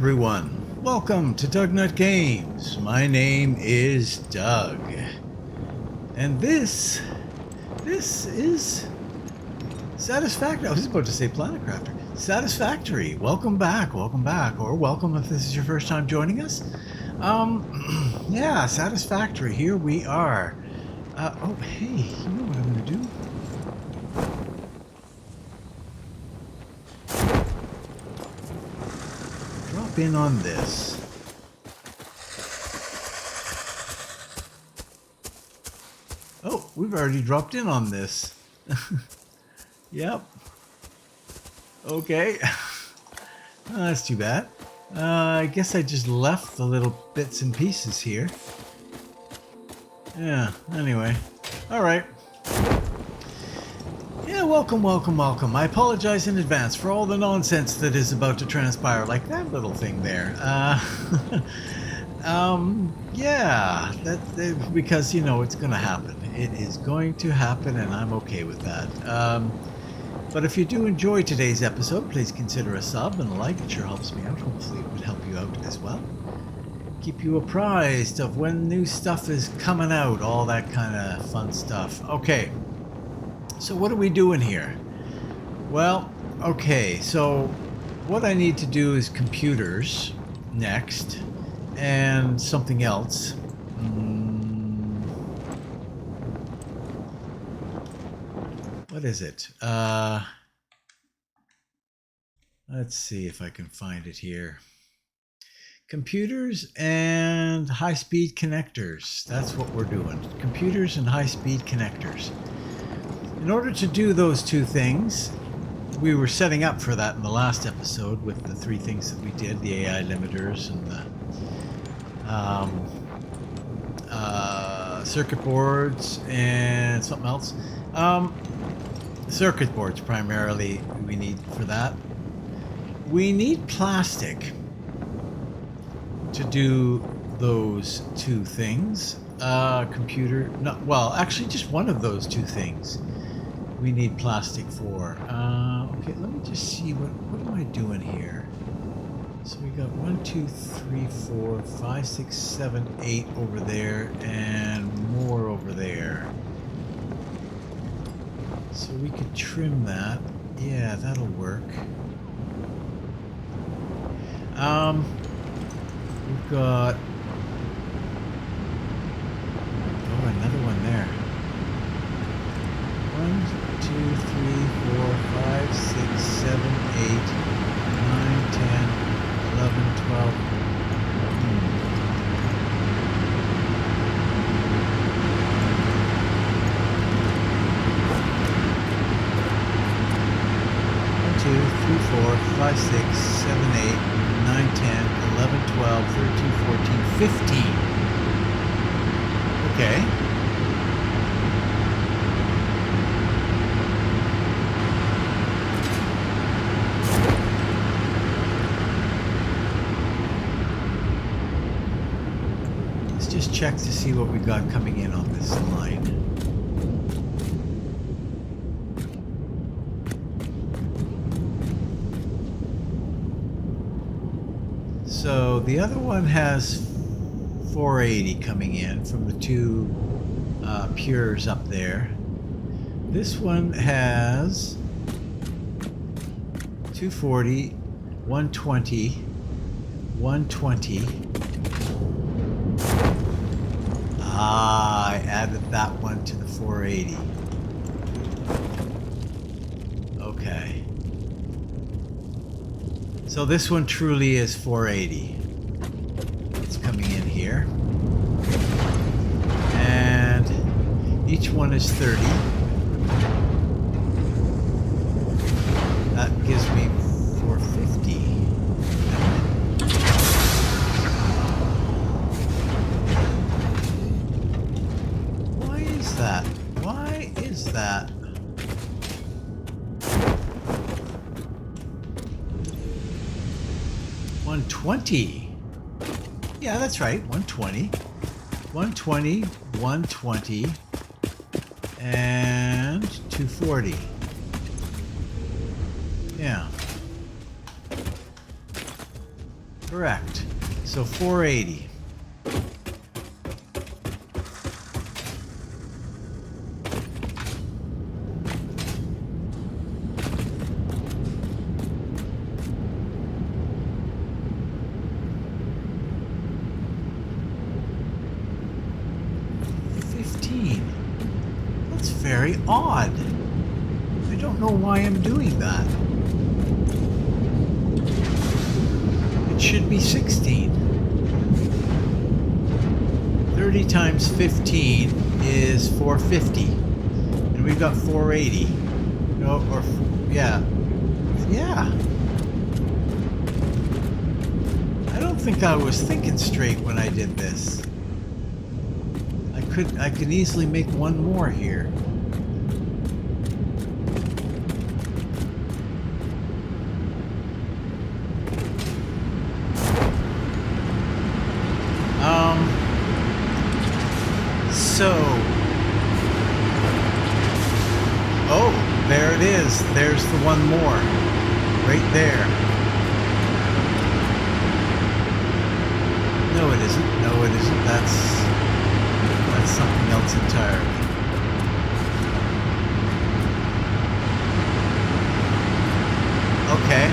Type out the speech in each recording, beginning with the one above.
everyone. Welcome to DougNutGames. My name is Doug. And this is Satisfactory. I was about to say Planet Crafter. Satisfactory. Welcome back, or welcome if this is your first time joining us. Yeah, Satisfactory. Here we are. Oh, hey, you know what I'm going to do? Drop in on this. Oh, we've already dropped in on this. Yep. Okay. That's too bad. I guess I just left the little bits and pieces here. Yeah, anyway. Alright. Yeah, welcome. I apologize in advance for all the nonsense that is about to transpire, like that little thing there. Yeah, because, you know, it's going to happen. It is going to happen, and I'm okay with that. But if you do enjoy today's episode, please consider a sub and a like. It sure helps me out. Hopefully it would help you out as well. Keep you apprised of when new stuff is coming out, all that kind of fun stuff. Okay, so what are we doing here? Well, okay, so what I need to do is computers next, and something else. What is it? Let's see if I can find it here. Computers and high-speed connectors. That's what we're doing. Computers and high-speed connectors. In order to do those two things, we were setting up for that in the last episode with the three things that we did, the AI limiters and the circuit boards and something else. Circuit boards primarily we need for that. We need plastic to do those two things. Computer, no, well, actually just one of those two things we need plastic for. Okay, let me just see what am I doing here? So we got 1, 2, 3, 4, 5, 6, 7, 8 over there and more over there. So we could trim that. Yeah, that'll work. We've got another one there. 1, 2, 3, 4, 5, 6, 7, 8, 9, 10, 11, 12. 2, 3, 4, 5, 6, 7, 8, 9, 10, 11, 12, 13, 14, 15. Okay. Let's just check to see what we got coming in on this line. So the other one has 480 coming in from the two pures up there. This one has 240, 120, 120. I added that one to the 480. Okay. So this one truly is 480. It's coming in here. And each one is 30. That gives me 450. Why is that? Why is that? 120. Yeah, that's right. 120. 120, 120, and 240. Yeah. Correct. So 480. That's very odd. I don't know why I'm doing that. It should be 16. 30 times 15 is 450. And we've got 480. No, or, yeah. Yeah. I don't think I was thinking straight when I did this. I could easily make one more here. Oh, there it is. There's the one more. Right there. No, it isn't. No, it isn't. That's something else entirely. Okay.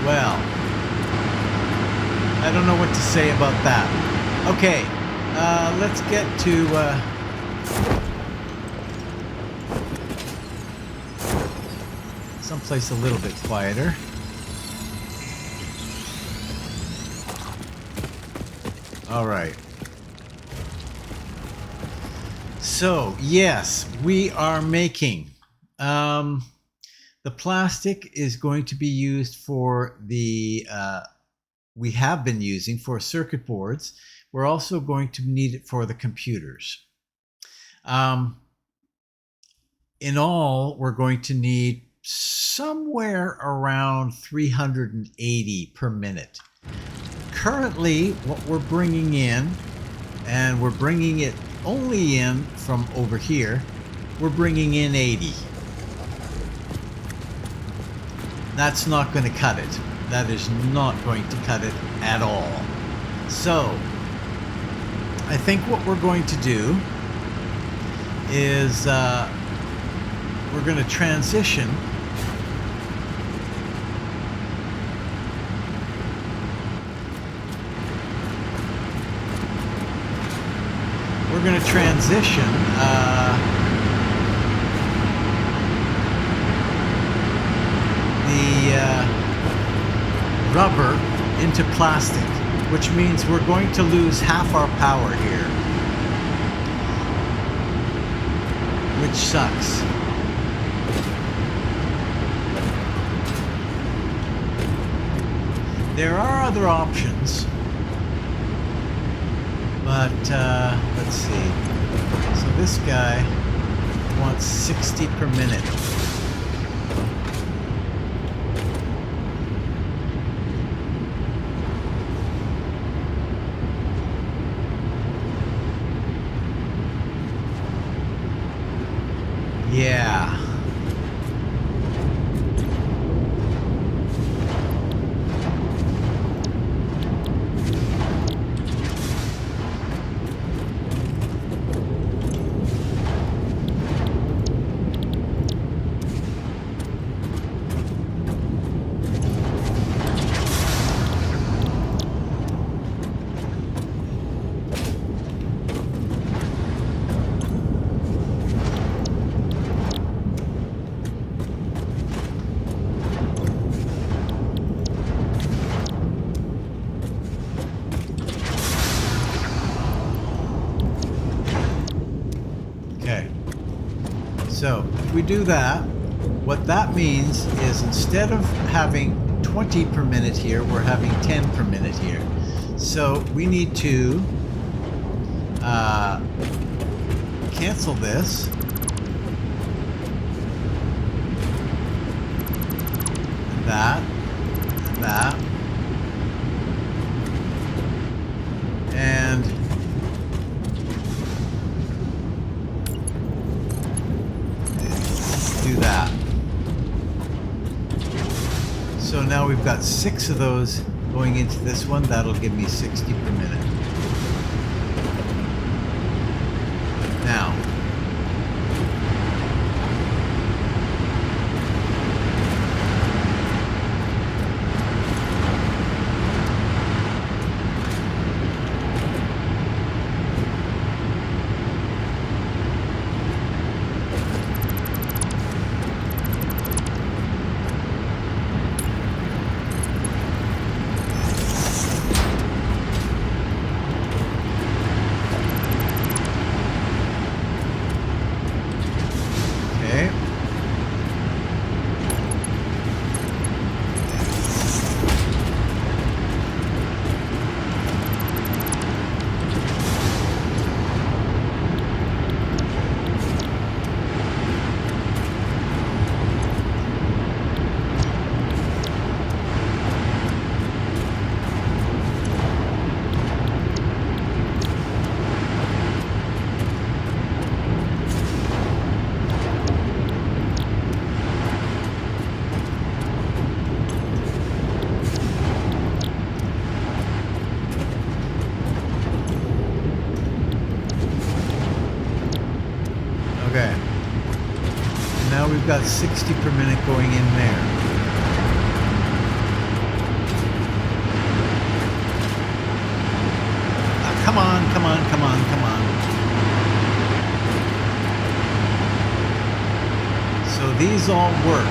Well, I don't know what to say about that. Okay. Let's get to someplace a little bit quieter. All right. So, yes, we are making the plastic is going to be used for the we have been using for circuit boards. We're also going to need it for the computers. In all, we're going to need somewhere around 380 per minute. Currently, what we're bringing in, and we're bringing it only in from over here, we're bringing in 80. That's not going to cut it. That is not going to cut it at all. So, I think what we're going to do is we're going to transition the rubber into plastic, which means we're going to lose half our power here, which sucks. There are other options, but let's see. So this guy wants 60 per minute. Yeah. So if we do that, what that means is instead of having 20 per minute here, we're having 10 per minute here. So we need to cancel this. And that. And that. now we've got 6 of those going into this one. That'll give me 60 per minute. Now, okay. And now we've got 60 per minute going in there. Come on, come on, come on, come on. So these all work.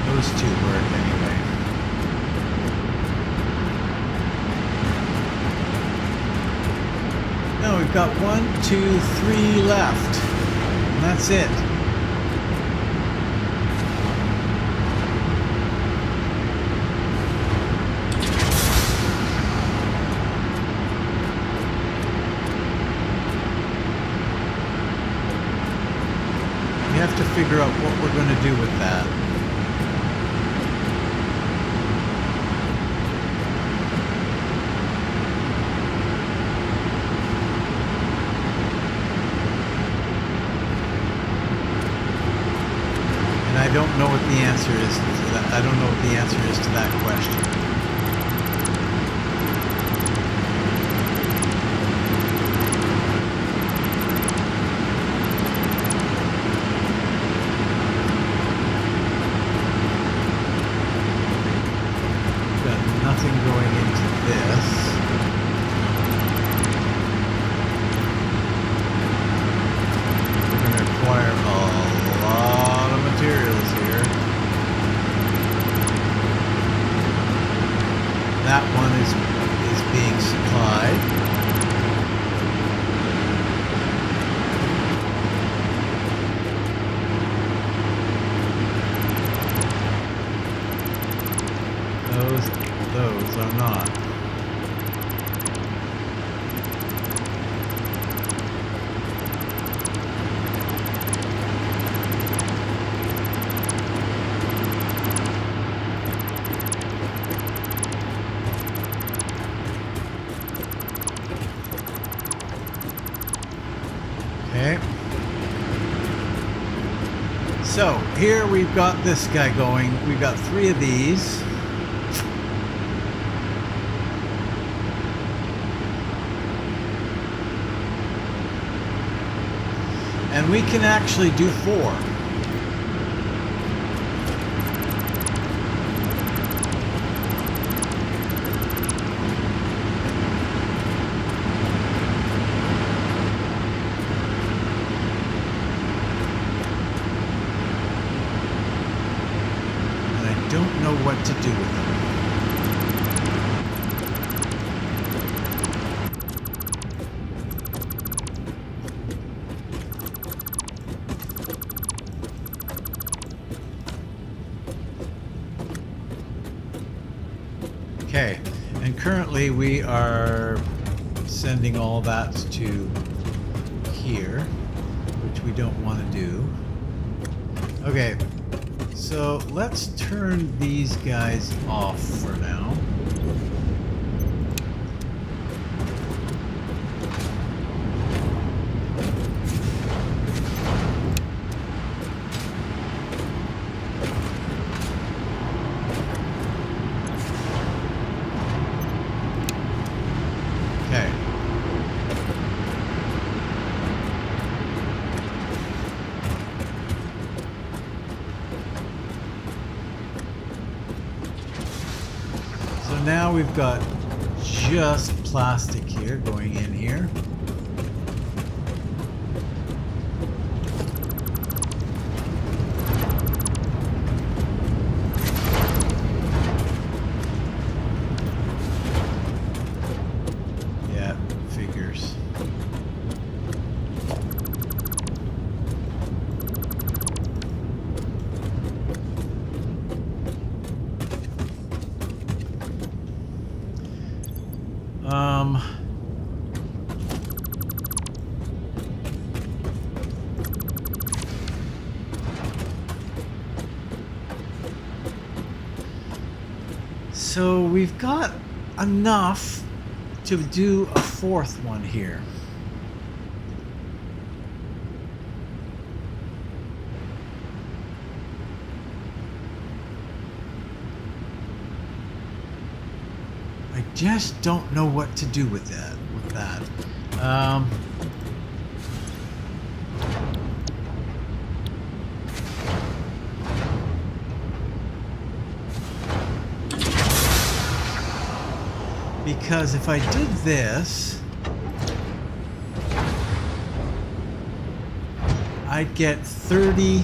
Those 2 work anyway. No, we've got 1, 2, 3 left. And that's it. We have to figure out what we're going to do with that. I don't know what the answer is to that. I don't know what the answer is to that question. Got nothing going into this. We're going to require a lot of materials here. That one is being supplied. Those are not. Okay. So here we've got this guy going. We've got 3 of these. And we can actually do 4. And I don't know what to do with them. Okay, and currently we are sending all that to here, which we don't want to do. Okay, so let's turn these guys off for now. So now we've got just plastic here going in here. Yeah, figures. So we've got enough to do a fourth one here. I just don't know what to do with that. Because if I did this, I'd get 30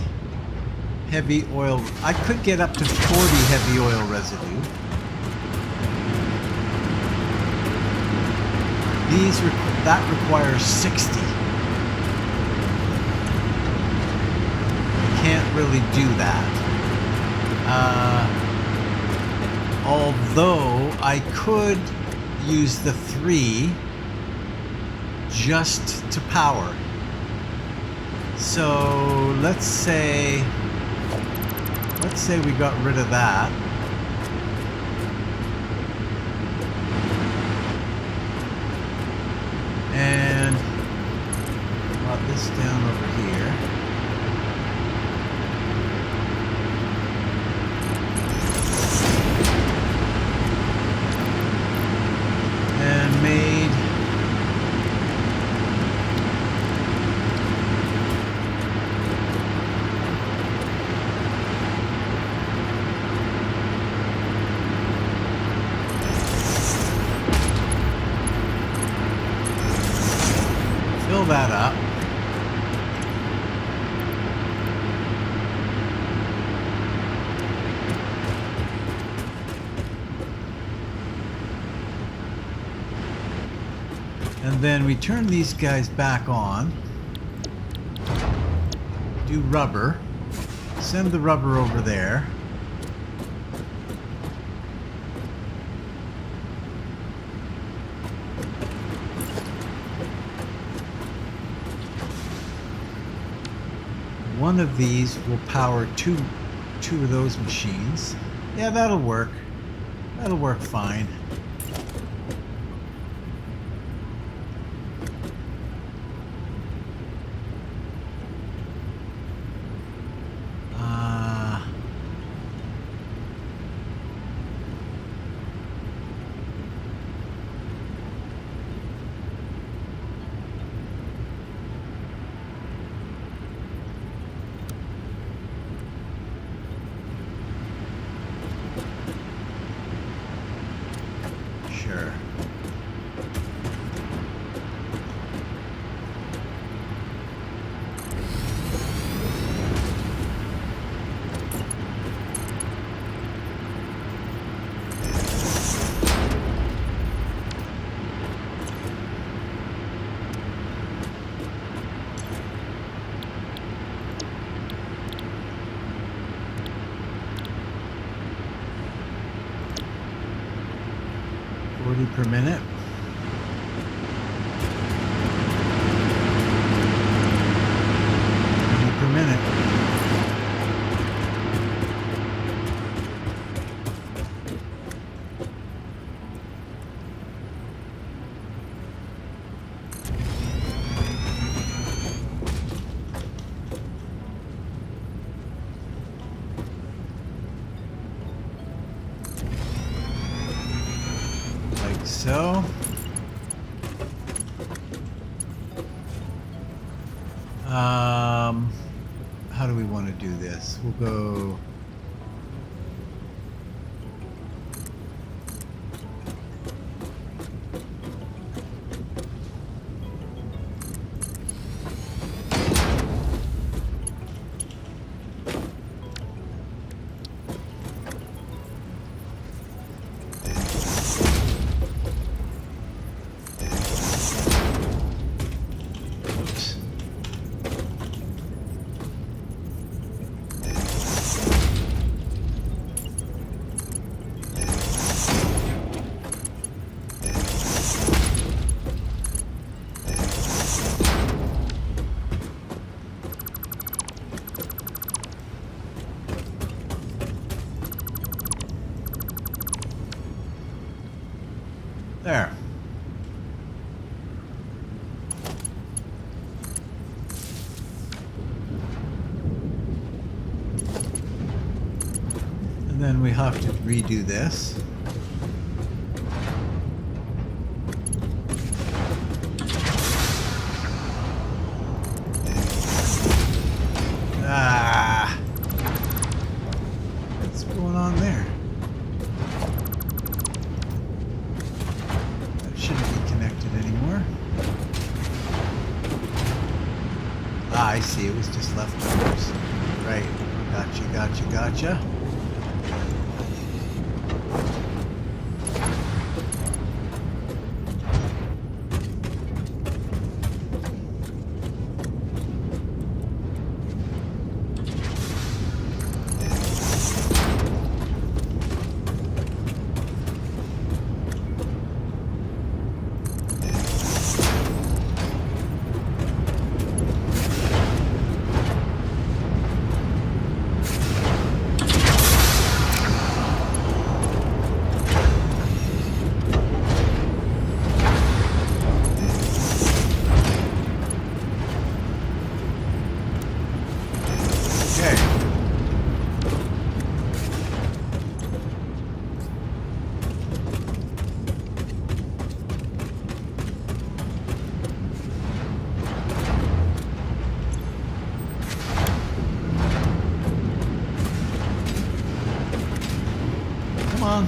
heavy oil. I could get up to 40 heavy oil residue. That requires 60. I can't really do that. Although I could use the 3 just to power. So let's say we got rid of that. And brought this down over here. And made fill that up. And then we turn these guys back on. Do rubber. Send the rubber over there. One of these will power two of those machines. Yeah, that'll work. That'll work fine. Sure. Per minute. Per minute. Like so. How do we want to do this? We'll go There. And then we have to redo this. Ah! What's going on there? That shouldn't be connected anymore. Ah, I see. It was just leftovers. Right. Gotcha. on.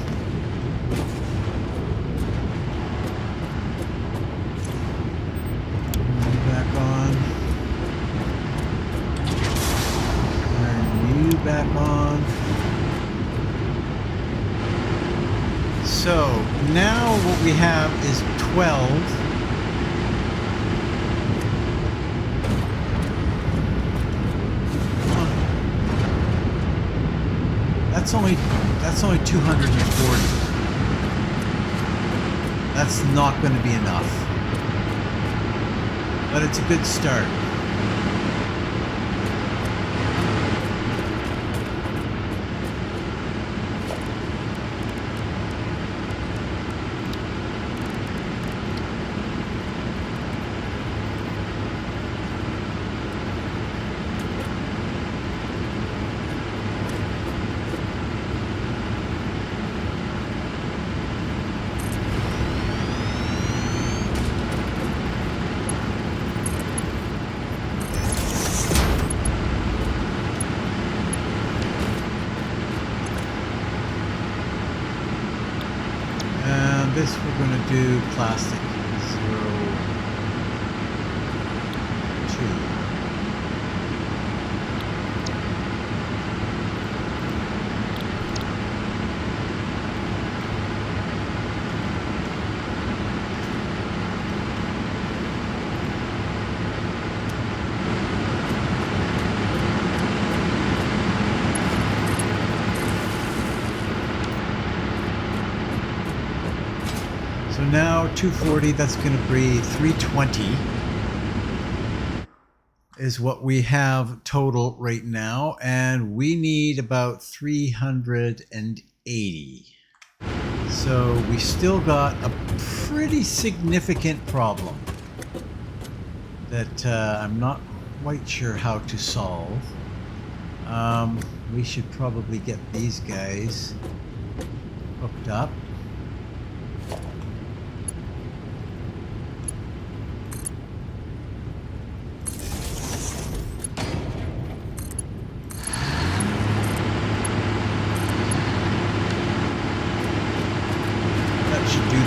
Back on. Turn you back on. So now what we have is 12. That's only 240. That's not going to be enough. But it's a good start. This we're going to do plastic 02. So now 240, that's going to be 320 is what we have total right now, and we need about 380. So we still got a pretty significant problem that I'm not quite sure how to solve. We should probably get these guys hooked up.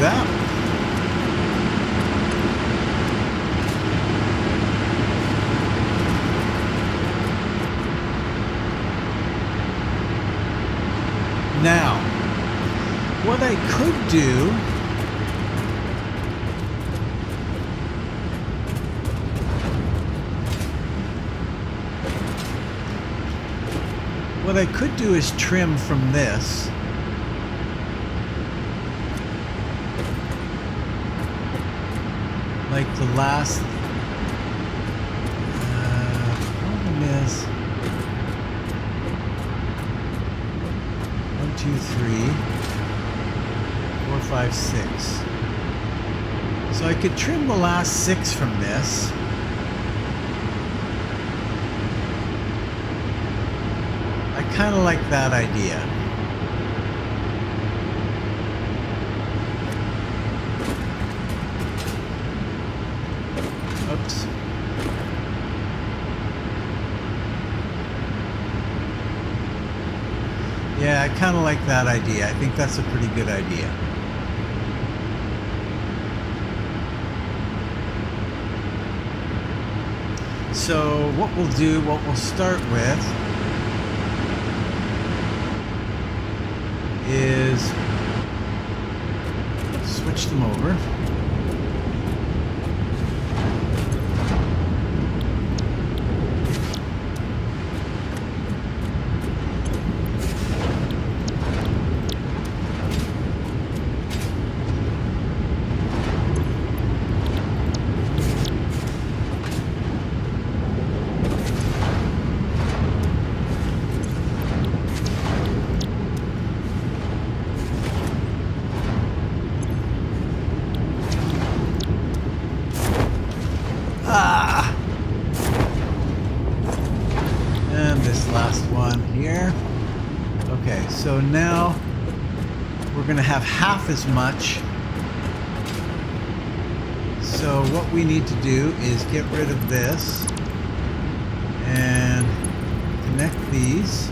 That. Now, what I could do is trim from this. Like the last problem is 1, 2, 3, 4, 5, 6. So I could trim the last 6 from this. I kind of like that idea. Oops. Yeah, I kind of like that idea. I think that's a pretty good idea. So what we'll start with is switch them over. And this last one here. Okay, so now we're going to have half as much. So what we need to do is get rid of this and connect these.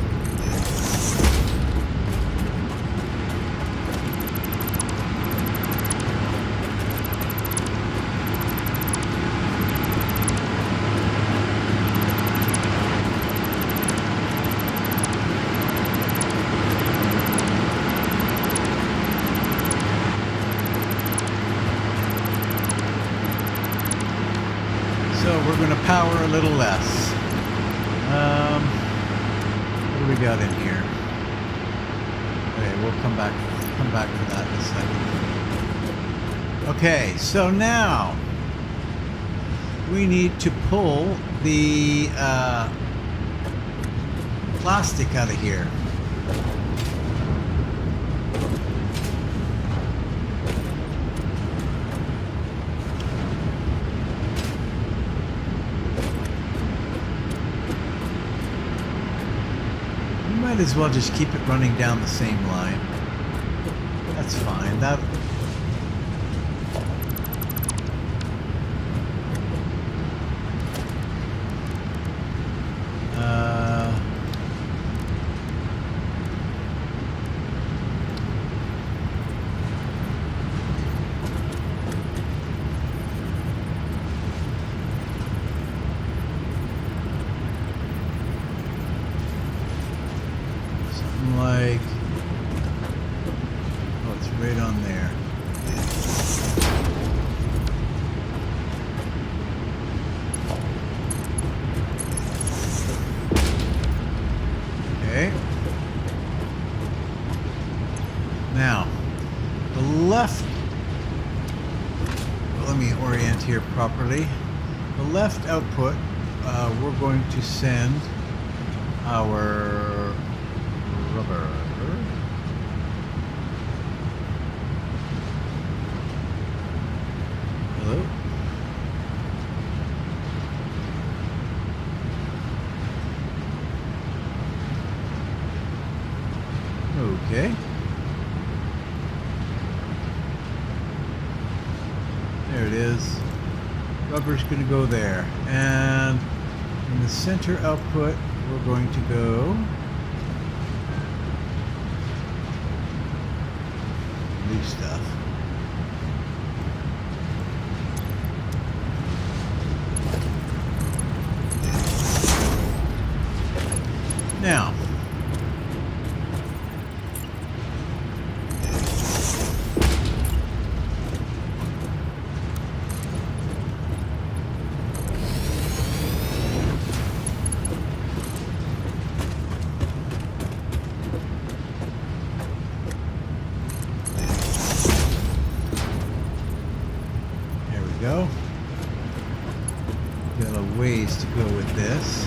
So we're going to power a little less. What do we got in here? Okay, we'll come back to that in a second. Okay, so now we need to pull the plastic out of here. Might as well just keep it running down the same line. That's fine. That like, oh, it's right on there. Okay. Now, the left, well, let me orient here properly. The left output, we're going to send our rubber. Hello? Okay. There it is. Rubber's going to go there. And in the center output, we're going to go new stuff. Now, go. Got a ways to go with this.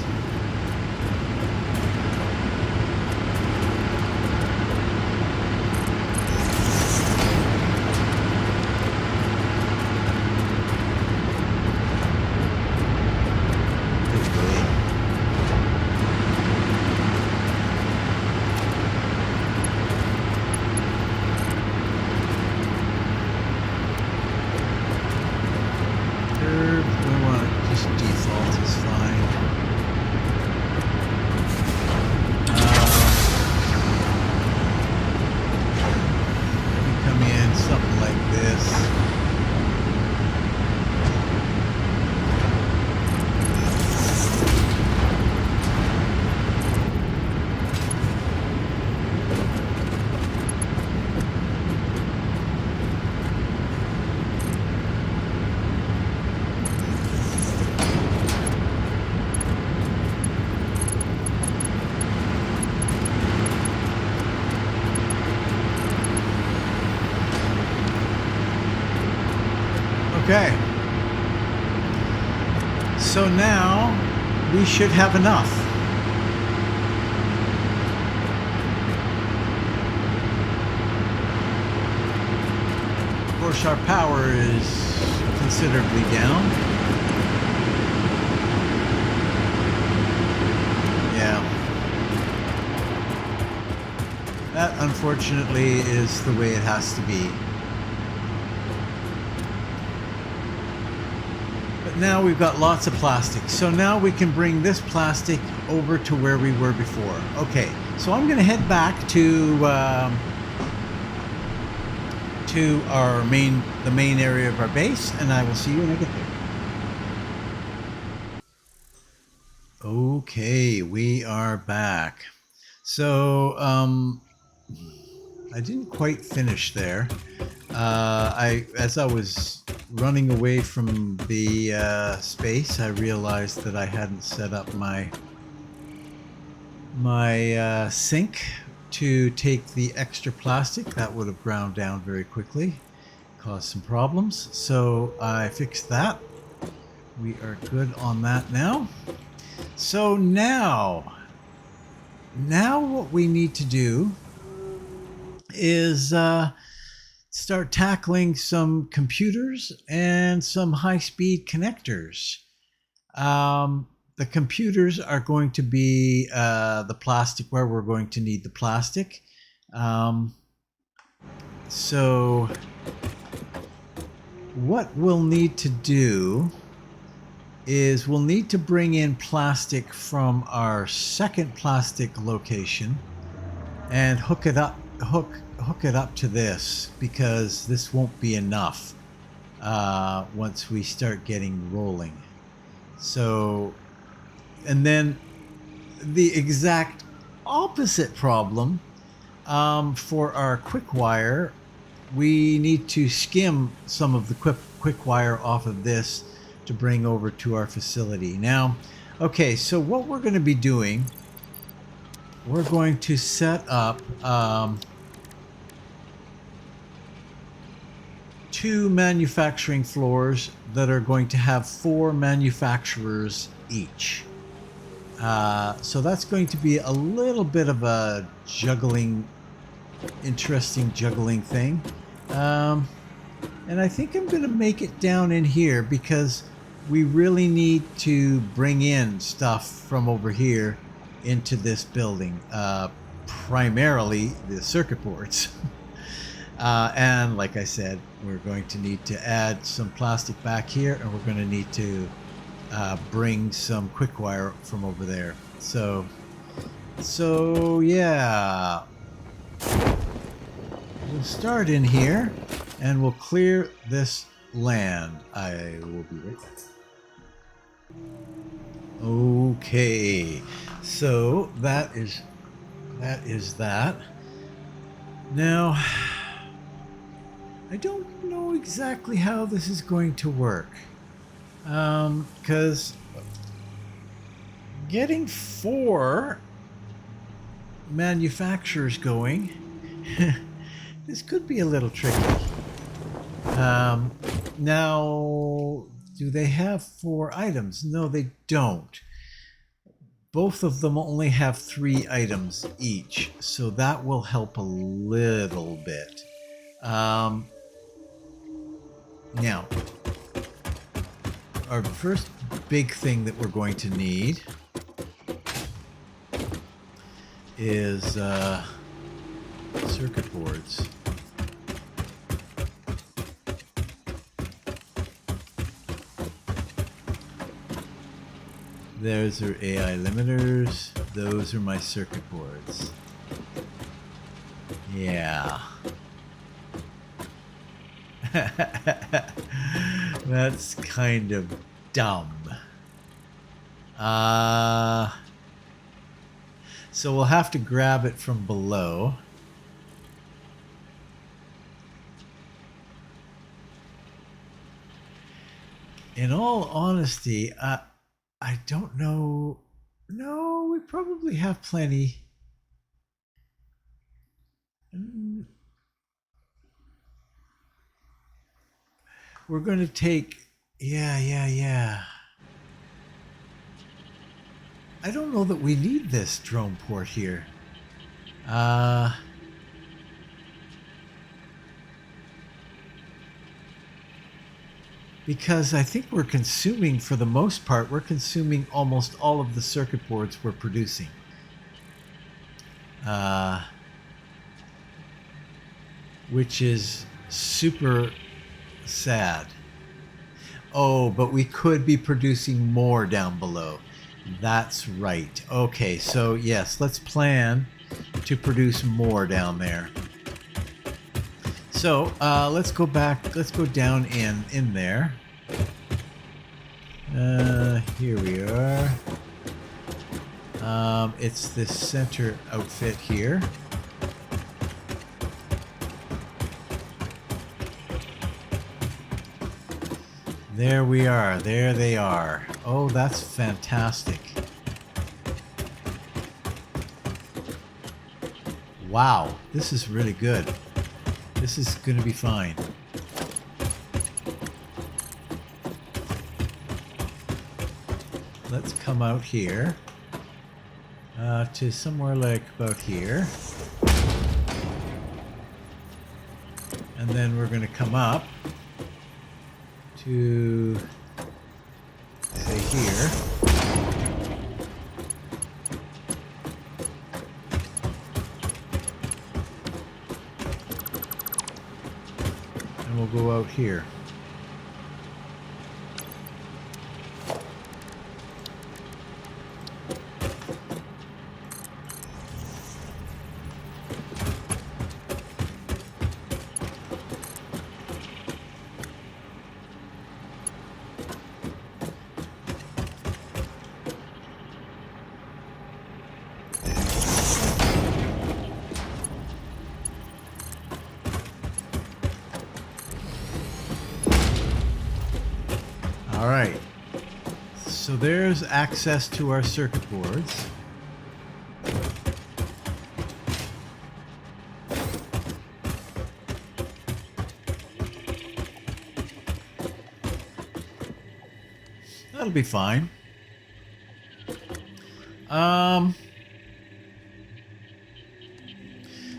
Okay. So now we should have enough. Of course, our power is considerably down. Yeah. That, unfortunately, is the way it has to be. But now we've got lots of plastic. So now we can bring this plastic over to where we were before. Okay, so I'm going to head back to the main area of our base, and I will see you when I get there. Okay, we are back. So I didn't quite finish there. As I was running away from the space, I realized that I hadn't set up my sink to take the extra plastic. That would have ground down very quickly, caused some problems. So I fixed that. We are good on that now. So now what we need to do is start tackling some computers and some high-speed connectors. The computers are going to be the plastic, where we're going to need the plastic. So what we'll need to do is we'll need to bring in plastic from our second plastic location and hook it up to this, because this won't be enough once we start getting rolling. So, and then the exact opposite problem for our quick wire, we need to skim some of the quick wire off of this to bring over to our facility. Now, okay, so what we're going to be doing, we're going to set up 2 manufacturing floors that are going to have 4 manufacturers each. So that's going to be a little bit of a interesting juggling thing. And I think I'm going to make it down in here, because we really need to bring in stuff from over here into this building, primarily the circuit boards. And like I said, we're going to need to add some plastic back here, and we're going to need to bring some quick wire from over there. So yeah, we'll start in here and we'll clear this land. I will be right back. Okay, so that is that. Now, I don't know exactly how this is going to work, because getting 4 manufacturers going, this could be a little tricky. Now, do they have 4 items? No, they don't. Both of them only have 3 items each, so that will help a little bit. Now, our first big thing that we're going to need is circuit boards. Those are AI limiters. Those are my circuit boards. Yeah. That's kind of dumb. So we'll have to grab it from below. In all honesty, I don't know. No, we probably have plenty. we're going to take... Yeah. I don't know that we need this drone port here. Because I think we're consuming, for the most part, we're consuming almost all of the circuit boards we're producing. Which is super sad. Oh, but we could be producing more down below. That's right. Okay, so yes, let's plan to produce more down there. So let's go back. Let's go down in there. Here we are. It's this center outfit here. There we are. There they are. Oh, that's fantastic. Wow, this is really good. This is going to be fine. Let's come out here to somewhere like about here. And then we're going to come up to, say, here. And we'll go out here. All right, so there's access to our circuit boards. That'll be fine.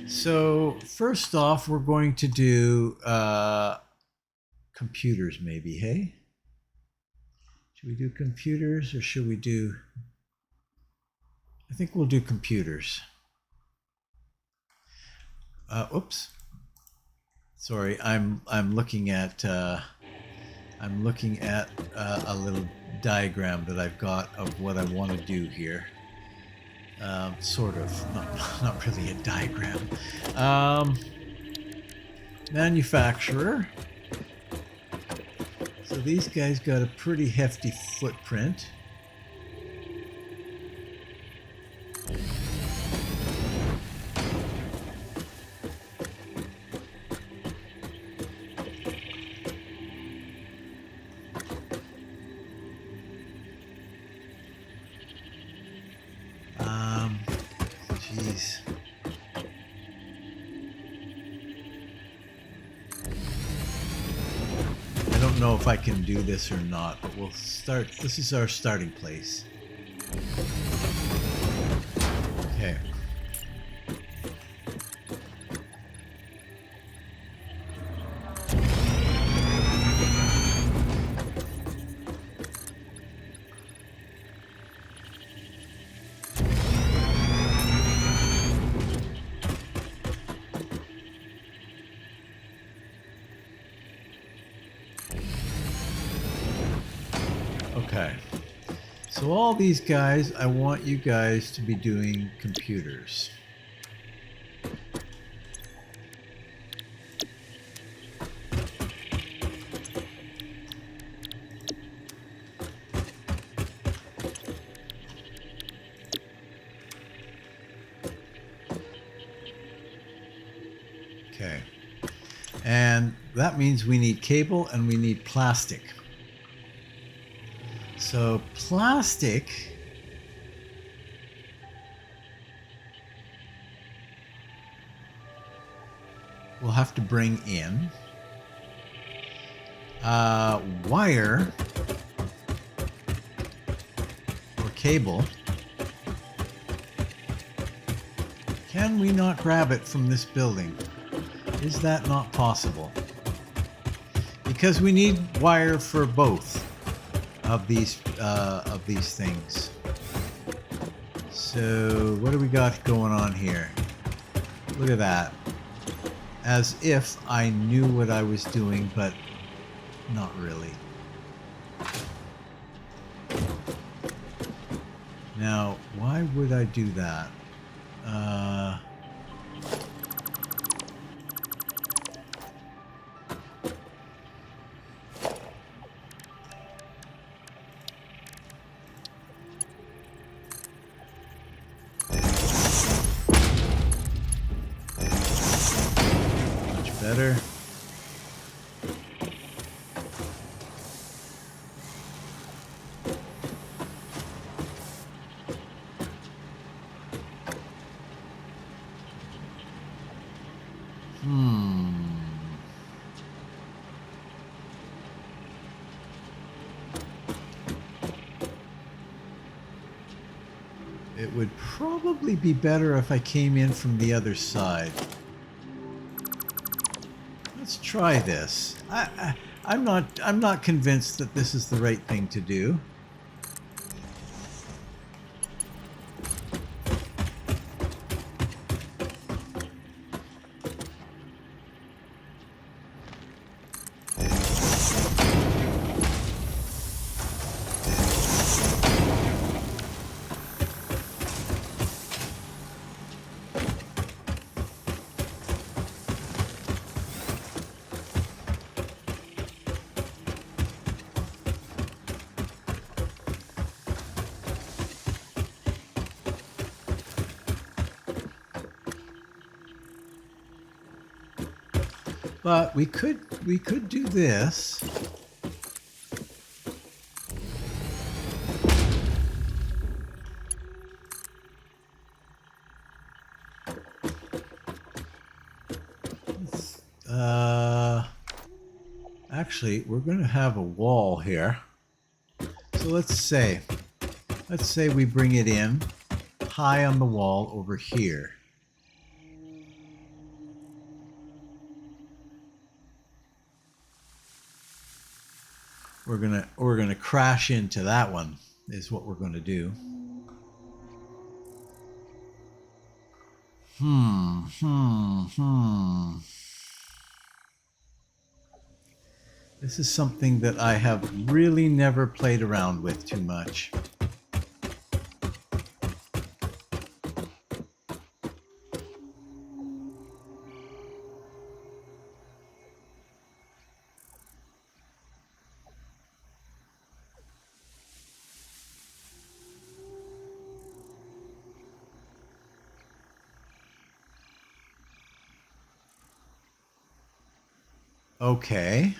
So first off, we're going to do computers maybe, hey? Should we do computers or should we do... I think we'll do computers. Oops. Sorry, I'm looking at a little diagram that I've got of what I want to do here. Sort of, not really a diagram. Manufacturer. So these guys got a pretty hefty footprint. Jeez. I don't know if I can do this or not, but we'll start. This is our starting place. Okay. Okay, so all these guys, I want you guys to be doing computers. Okay, and that means we need cable and we need plastic. So plastic, we'll have to bring in. wire or cable. Can we not grab it from this building? Is that not possible? Because we need wire for both of these things. So what do we got going on here? Look at that. As if I knew what I was doing, but not really. Now, why would I do that? Much better. It would probably be better if I came in from the other side. Let's try this. I'm not convinced that this is the right thing to do. But we could do this. Actually, we're going to have a wall here. So let's say we bring it in high on the wall over here. We're gonna crash into that one is what we're gonna do. This is something that I have really never played around with too much. Okay.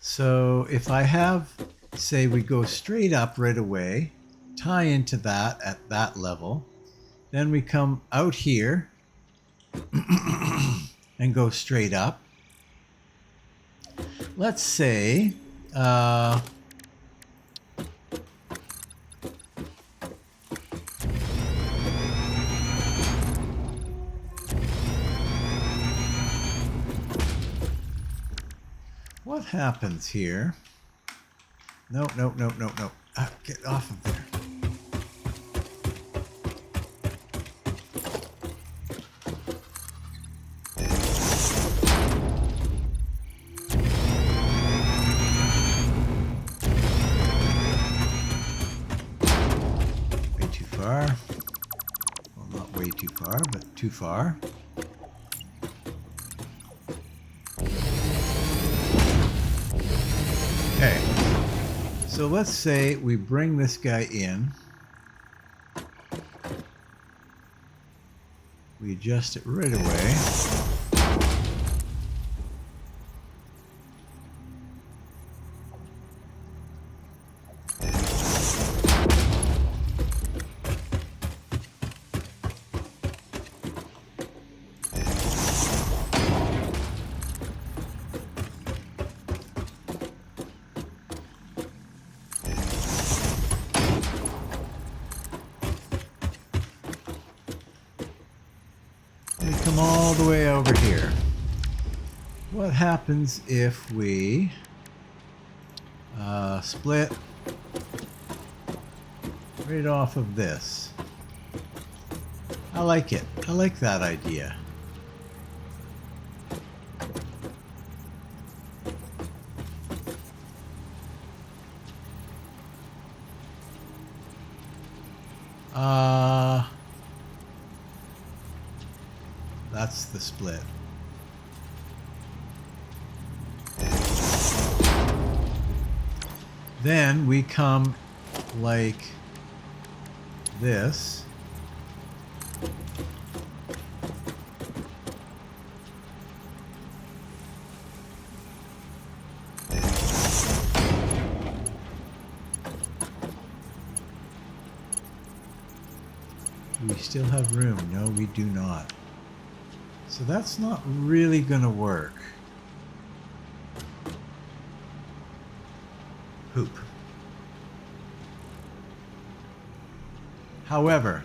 So if I have, say we go straight up right away, tie into that at that level, then we come out here and go straight up. Let's say, what happens here? No. Get off of there. Way too far. Well, not way too far, but too far. Okay, so let's say we bring this guy in. We adjust it right away. all the way over here. What happens if we split right off of this? I like it. I like that idea. That's the split. Then we come like this. We still have room. No, we do not. So that's not really going to work. Hoop. However,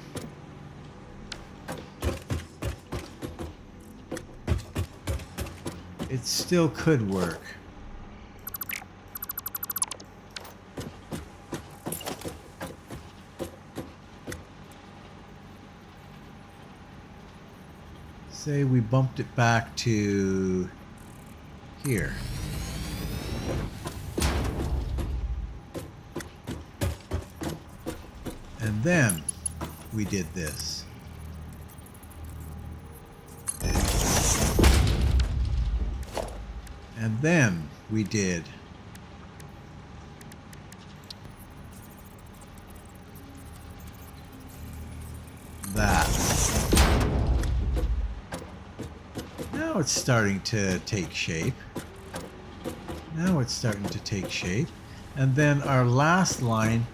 it still could work. Say we bumped it back to here. And then we did this. And then we did that. Now it's starting to take shape. Now it's starting to take shape. And then our last line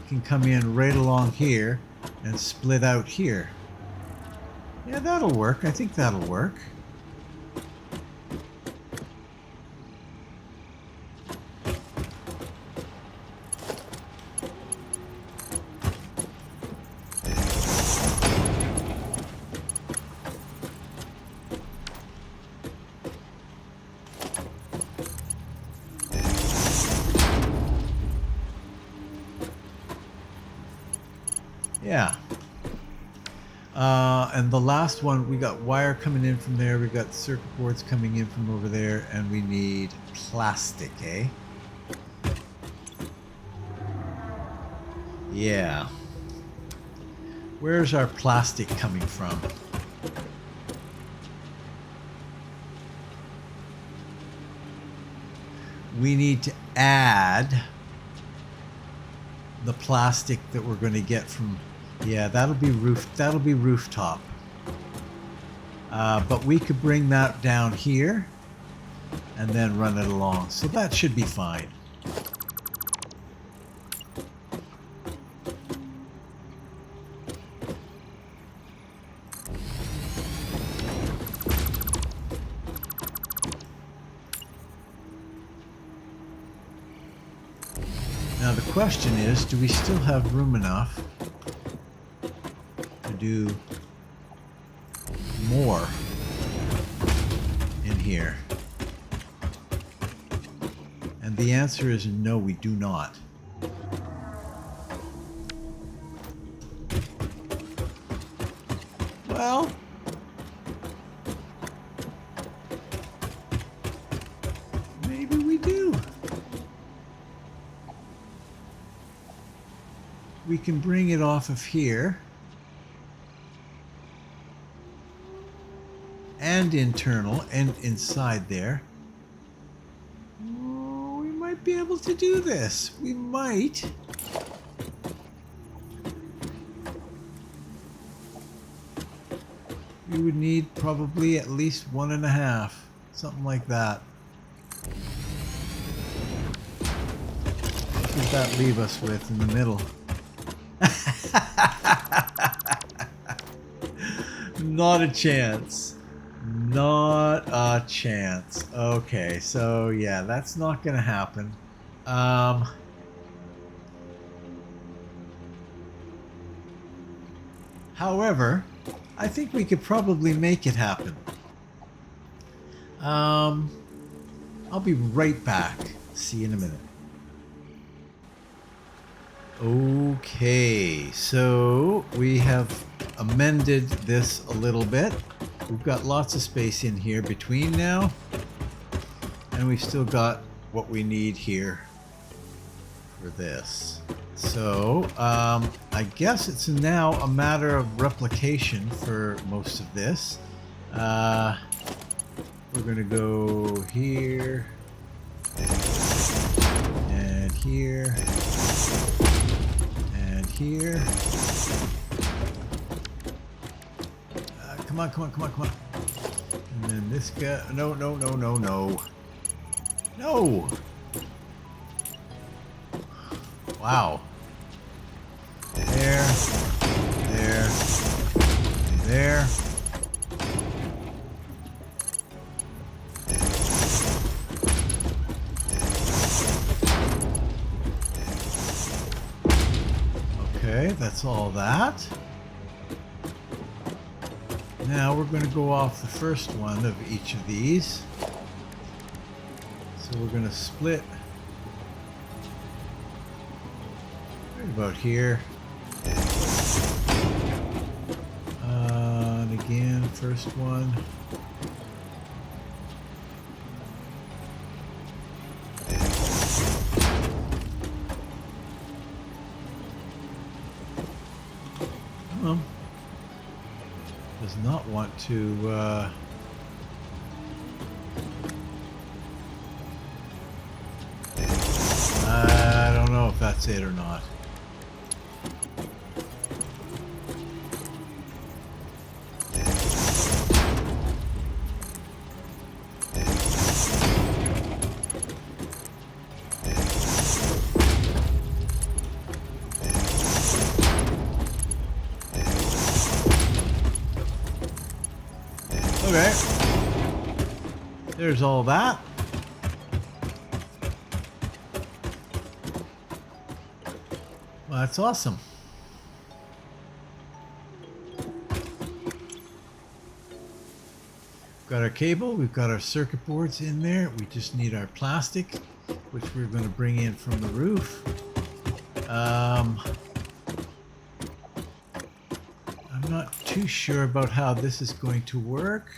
can come in right along here and split out here. Yeah, that'll work. I think that'll work. Yeah. And the last one, we got wire coming in from there, we got circuit boards coming in from over there, and we need plastic, eh? Yeah. Where's our plastic coming from? We need to add the plastic that we're going to get from, yeah, that'll be rooftop. But we could bring that down here and then run it along, so that should be fine. Now the question is, do we still have room enough to do more in here? And the answer is no, we do not. Well, maybe we do. We can bring it off of here and internal and inside there. Oh, we might be able to do this. We might. We would need probably at least 1.5, something like that. What does that leave us with in the middle? Not a chance. Not a chance. Okay, so yeah, that's not gonna happen. However, I think we could probably make it happen. I'll be right back. See you in a minute. Okay, so we have amended this a little bit. We've got lots of space in here between now, and we've still got what we need here for this. So I guess it's now a matter of replication for most of this. We're gonna go here and here and here. Come on, come on, come on, come on. And then this guy. No, no, no, no, no. No! Wow. There, there, and there. Okay, that's all that. Now we're going to go off the first one of each of these. So we're going to split right about here. And again, first one. Does not want to I don't know if that's it or not. Okay. There's all that. Well, that's awesome. We've got our cable, we've got our circuit boards in there. We just need our plastic, which we're going to bring in from the roof. I'm not too sure about how this is going to work.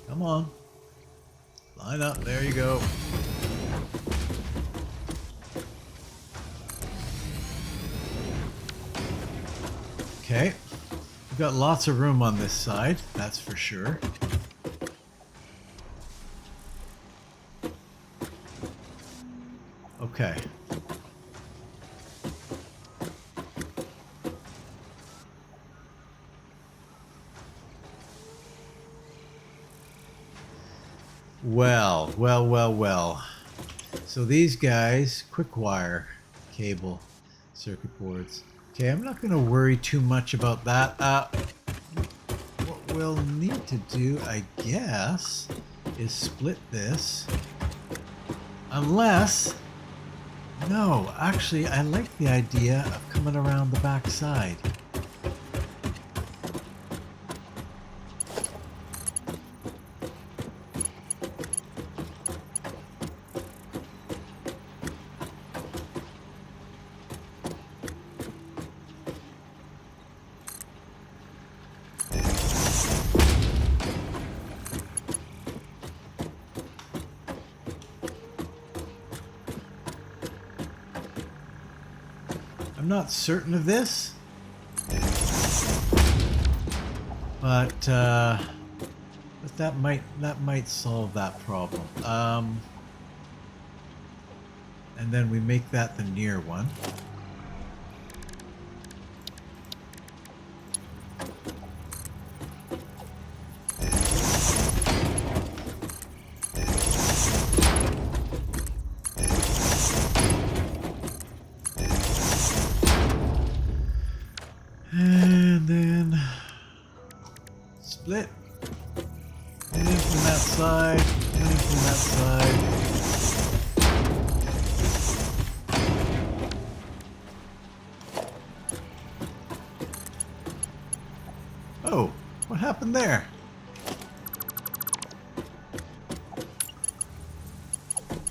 Come on. Line up. There you go. Okay. We've got lots of room on this side, that's for sure. Okay. Well. So these guys, quick wire, cable, circuit boards. Okay, I'm not going to worry too much about that. What we'll need to do, I guess, is split this. Unless... No, actually, I like the idea of coming around the back side. I'm not certain of this, but that might solve that problem. And then we make that the near one. And then split. And then from that side, coming in from that side. Oh, what happened there?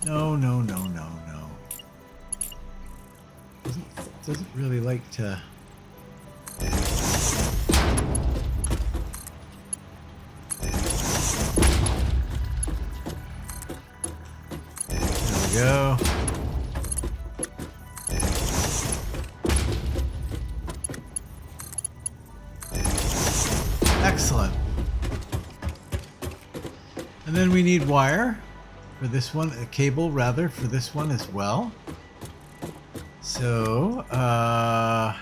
No, no, no, no, no. Doesn't really like to... There we go. Excellent. And then we need wire for this one, a cable rather, for this one as well. So, I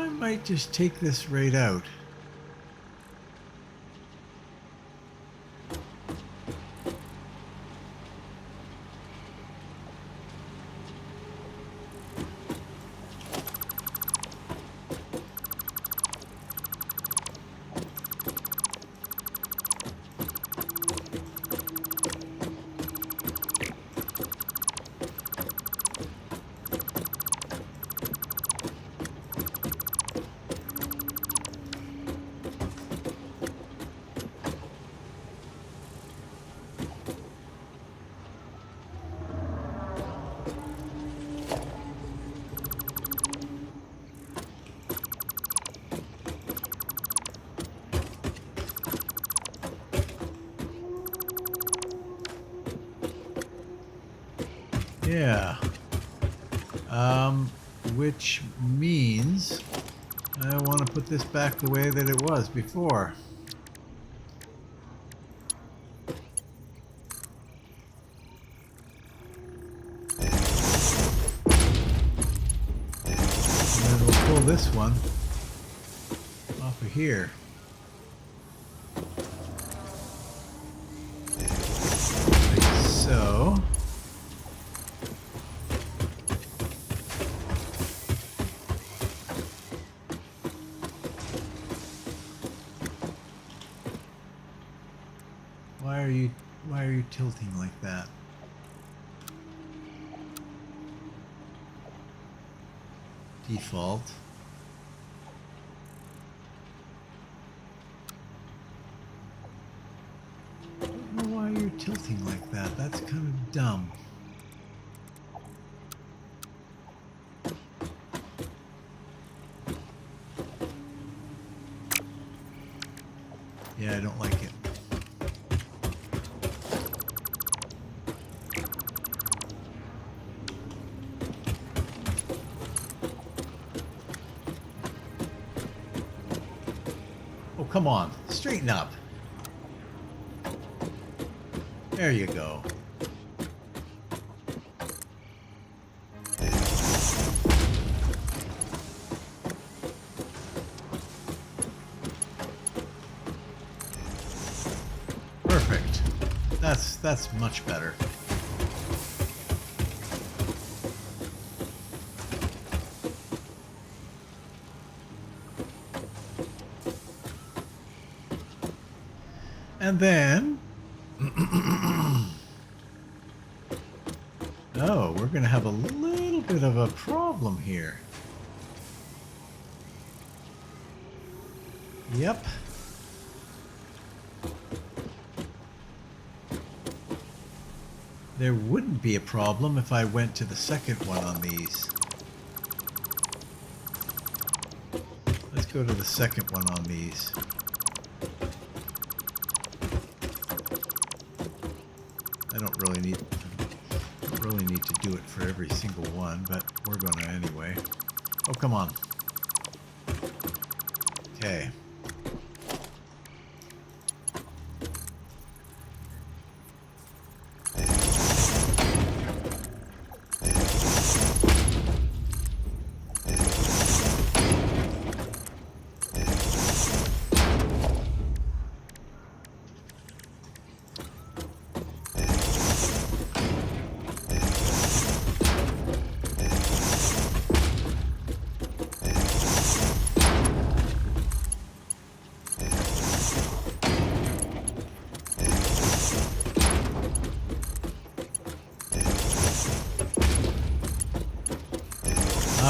might just take this right out. Yeah. Which means I want to put this back the way that it was before. And then we'll pull this one off of here. Like so. Why are you tilting like that? Default. I don't know why you're tilting like that. That's kind of dumb. Yeah, I don't like it. Come on, straighten up. There you go. Perfect. That's much better. And then, oh, we're going to have a little bit of a problem here. Yep. There wouldn't be a problem if I went to the second one on these. Let's go to the second one on these. I don't really need to do it for every single one, but we're gonna anyway. Oh, come on. Okay.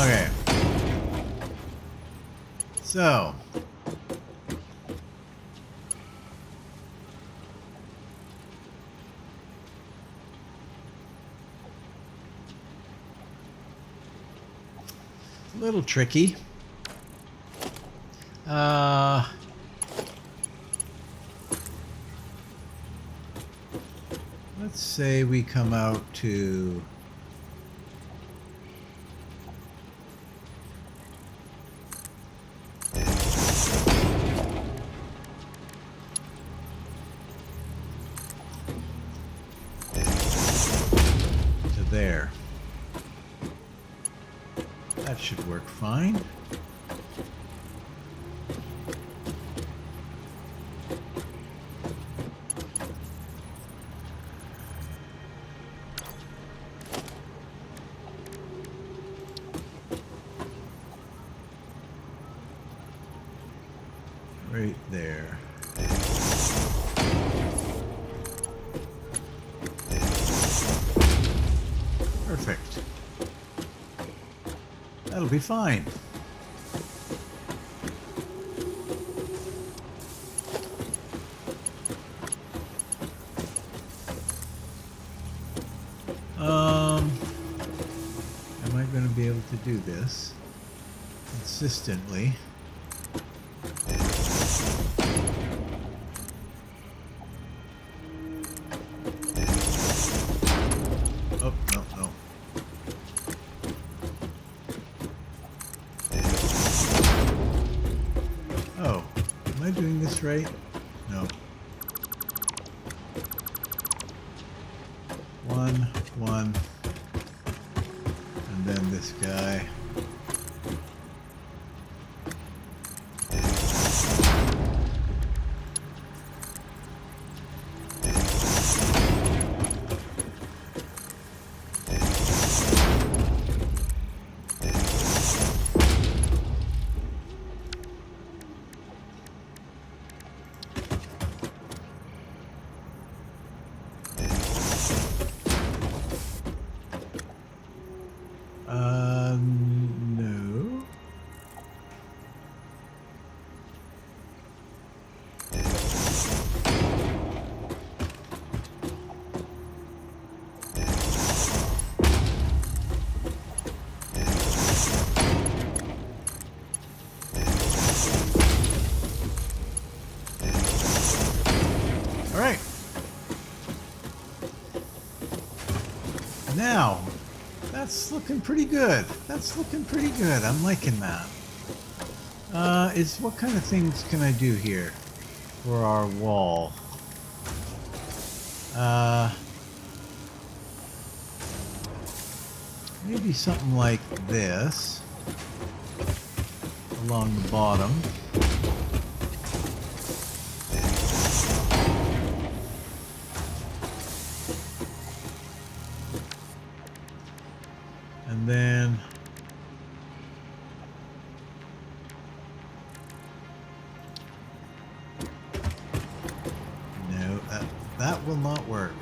Okay. So. A little tricky. Let's say we come out to there. That should work fine. Right there. Perfect. That'll be fine. Am I going to be able to do this consistently? Oh, no, no. Oh, am I doing this right? No. One, and then this guy. No. All right. Now, that's looking pretty good. That's looking pretty good. I'm liking that. What kind of things can I do here for our wall? Maybe something like this along the bottom. And then no, that will not work.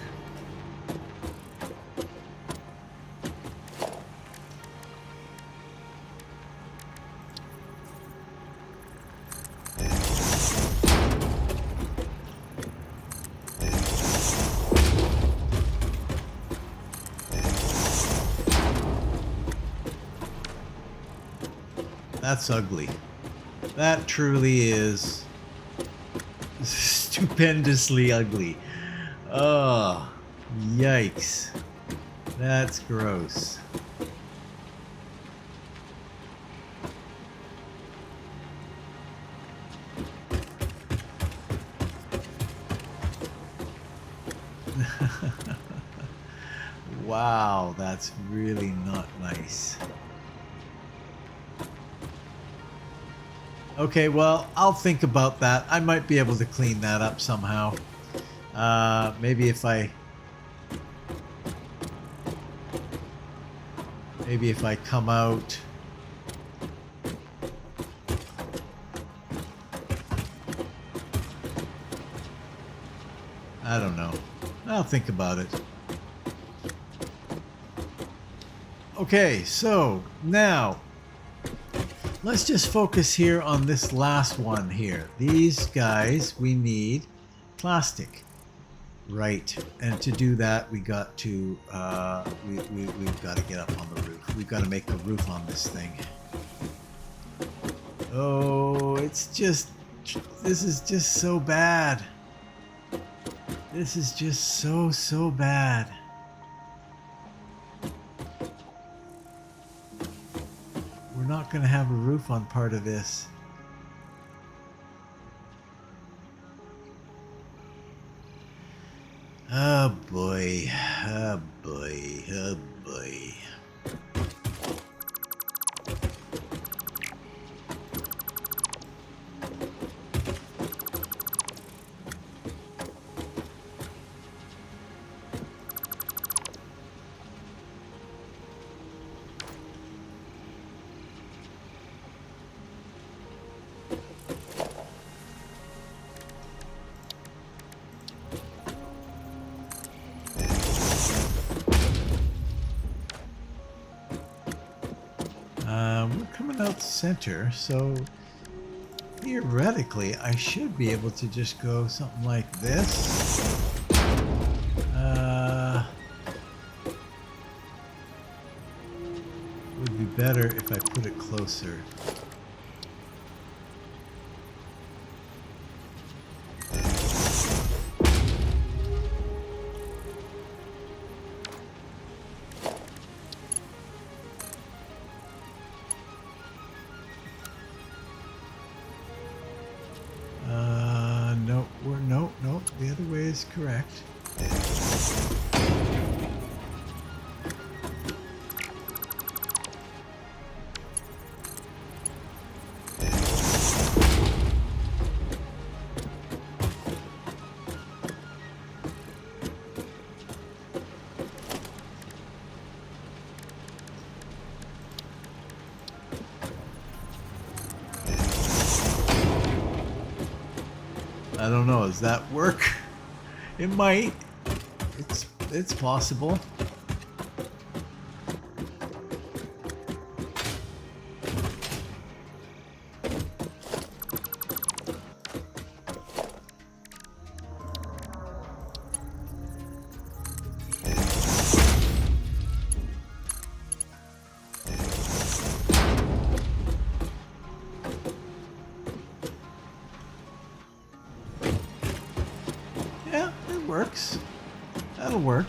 That's ugly. That truly is stupendously ugly. Oh, yikes. That's gross. Wow, that's really not nice. Okay, well, I'll think about that. I might be able to clean that up somehow. Maybe if I come out. I don't know. I'll think about it. Okay, so now let's just focus here on this last one here. These guys, we need plastic. Right, and to do that, we got to we've got to get up on the roof. We've got to make a roof on this thing. Oh, it's just, this is just so bad. This is just so bad. We're not going to have a roof on part of this. Oh boy, oh boy, oh boy. We're coming out center, so theoretically I should be able to just go something like this. Would be better if I put it closer. No, the other way is correct. I don't know, does that work? It might. It's possible. Yeah, it works. That'll work.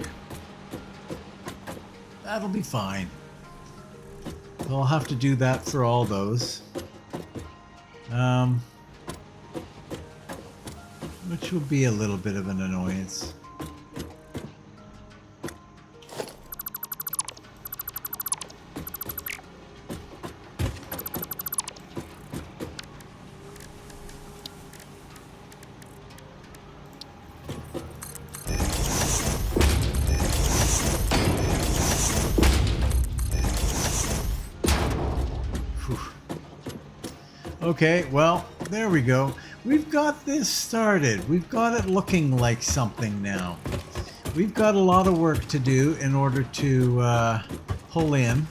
That'll be fine. So I'll have to do that for all those. Which will be a little bit of an annoyance. Okay, well, there we go. We've got this started. We've got it looking like something now. We've got a lot of work to do in order to pull in.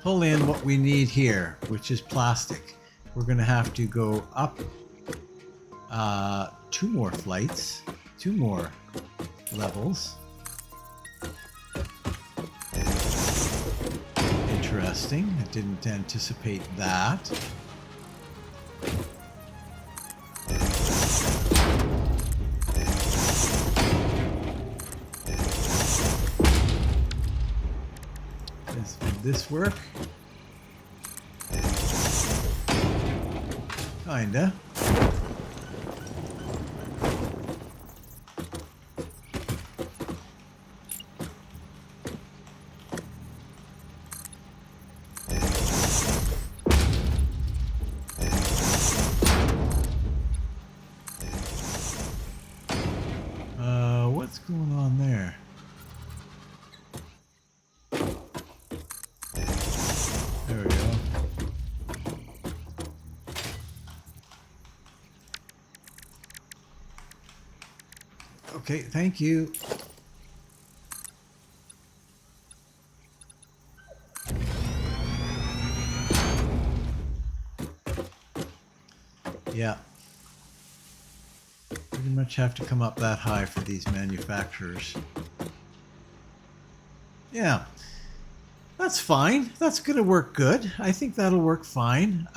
Pull in what we need here, which is plastic. We're going to have to go up 2 more flights. 2 more levels. Interesting. I didn't anticipate that. Does this work? Kinda. What's going on there? There we go. Okay, thank you. Yeah. Pretty much have to come up that high for these manufacturers. Yeah. That's fine. That's going to work good. I think that'll work fine.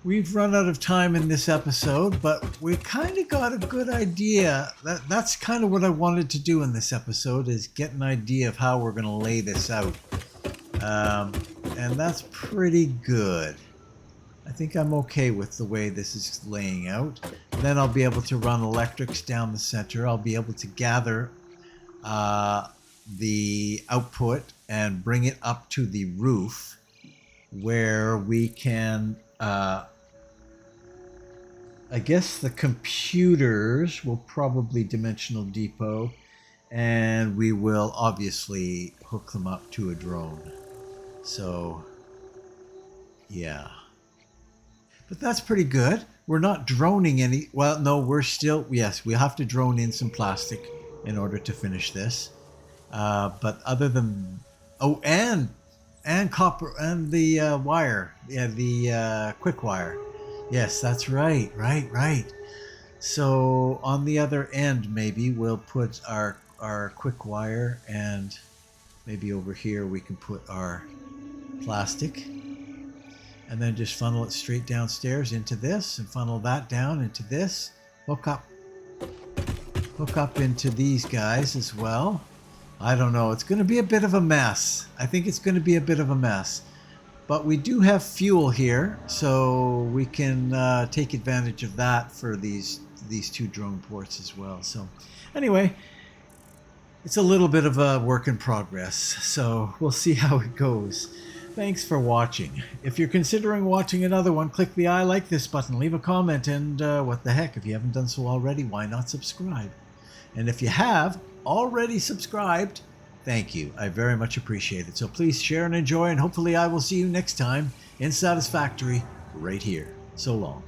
We've run out of time in this episode, but we kind of got a good idea. That's kind of what I wanted to do in this episode, is get an idea of how we're going to lay this out. And that's pretty good. I think I'm okay with the way this is laying out. Then I'll be able to run electrics down the center. I'll be able to gather the output and bring it up to the roof, where we can... I guess the computers will probably dimensional depot, and we will obviously hook them up to a drone. So, yeah. But that's pretty good. We're not droning any... Well, no, we're still... Yes, we have to drone in some plastic in order to finish this. But other than... Oh, and copper, and the wire. Yeah, the quick wire. Yes, that's right. So on the other end, maybe we'll put our quick wire, and maybe over here we can put our plastic, and then just funnel it straight downstairs into this, and funnel that down into this. Hook up into these guys as well. I don't know. It's going to be a bit of a mess. I think it's going to be a bit of a mess. But we do have fuel here, so we can take advantage of that for these two drone ports as well. So anyway, it's a little bit of a work in progress, so we'll see how it goes. Thanks for watching. If you're considering watching another one, click the I like this button, leave a comment, and what the heck, if you haven't done so already, why not subscribe? And if you have already subscribed, thank you. I very much appreciate it. So please share and enjoy, and hopefully I will see you next time in Satisfactory right here. So long.